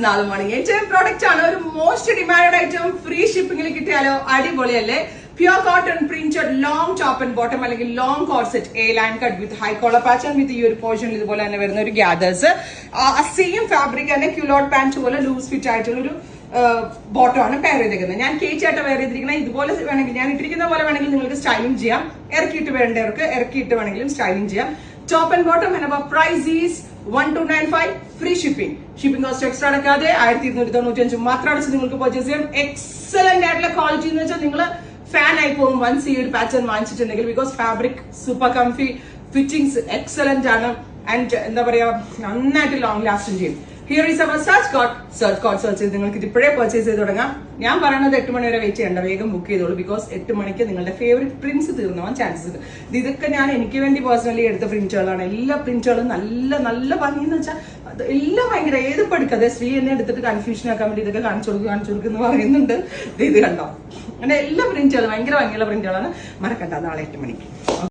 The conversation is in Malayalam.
നാളെ മോർണിംഗ് ഏറ്റവും പ്രോഡക്റ്റ് ആണ്. ഒരു മോസ്റ്റ് ഡിമാൻഡ് ഐറ്റം, ഫ്രീ ഷിപ്പിംഗിൽ കിട്ടിയാലോ അടിപൊളിയല്ലേ. Pure cotton printed long top and bottom അല്ലെങ്കിൽ long corset A line cut with high collar pattern with ഈ ഒരു പോർഷനിൽ ഇതുപോലെ തന്നെ വരുന്ന ഒരു ഗ്യാദേഴ്സ്. സെയിം ഫാബ്രിക് തന്നെ ക്യുലോട്ട് പാന്റ് പോലെ ലൂസ് ഫിറ്റ് ആയിട്ടുള്ള ഒരു ബോട്ടം ആണ് പെയർ ചെയ്തിരിക്കുന്നത്. ഞാൻ കേച്ചായിട്ട് വെയർ ചെയ്തിരിക്കുന്നത് ഇതുപോലെ വേണമെങ്കിൽ, ഞാൻ ഇട്ടിരിക്കുന്ന പോലെ വേണമെങ്കിൽ നിങ്ങൾക്ക് സ്റ്റൈലിംഗ് ചെയ്യാം. ഇറക്കിയിട്ട് വേണ്ടവർക്ക് ഇറക്കിയിട്ട് വേണമെങ്കിലും സ്റ്റൈലിംഗ് ചെയ്യാം. Top and bottom and our price is 1295, free shipping. Shipping cost extra അടക്കാതെ 1295 മാത്രം അടച്ച് നിങ്ങൾക്ക് പർച്ചേസ് ചെയ്യാം. എക്സലന്റ് ആയിട്ടുള്ള ക്വാളിറ്റി എന്ന് വെച്ചാൽ നിങ്ങൾ ഫാൻ ആയി പോകും വൺസ് ഈ ഒരു പാറ്റേൺ വാങ്ങിച്ചിട്ടുണ്ടെങ്കിൽ. Because fabric super comfy, fittings excellent ആണ് ആൻഡ് എന്താ പറയാ നന്നായിട്ട് ലോങ് ലാസ്റ്റിംഗ് ചെയ്യും. Here is our search code search ചെയ്ത് നിങ്ങൾക്ക് ഇത് ഇപ്പോഴേ പർച്ചേസ് ചെയ്ത് തുടങ്ങാം. ഞാൻ പറയുന്നത് 8 മണി വരെ വെയിറ്റ് ചെയ്യേണ്ട, വേഗം ബുക്ക് ചെയ്തോളൂ. ബിക്കോസ് 8 മണിക്ക് നിങ്ങളുടെ ഫേവറേറ്റ് പ്രിന്റ്സ് തീർന്നു പോകാൻ ചാൻസസ് ഉണ്ട്. ഇതൊക്കെ ഞാൻ എനിക്ക് വേണ്ടി പേഴ്സണലി എടുത്ത പ്രിന്റുകളാണ്. എല്ലാ പ്രിന്റുകളും നല്ല നല്ല ഭംഗിയെന്ന് വെച്ചാൽ എല്ലാം ഭയങ്കര ഏത് പഠിക്കാതെ ശ്രീ എന്നെ എടുത്തിട്ട് കൺഫ്യൂഷൻ ആക്കാൻ വേണ്ടി ഇതൊക്കെ കാണിച്ചു കൊടുക്കുക എന്ന് പറയുന്നുണ്ട്. ഇത് കണ്ടോ, അങ്ങനെ എല്ലാ പ്രിന്റുകളും ഭയങ്കര ഭംഗിയുള്ള പ്രിന്റുകളാണ്. മറക്കണ്ട, നാളെ 8 മണിക്ക്.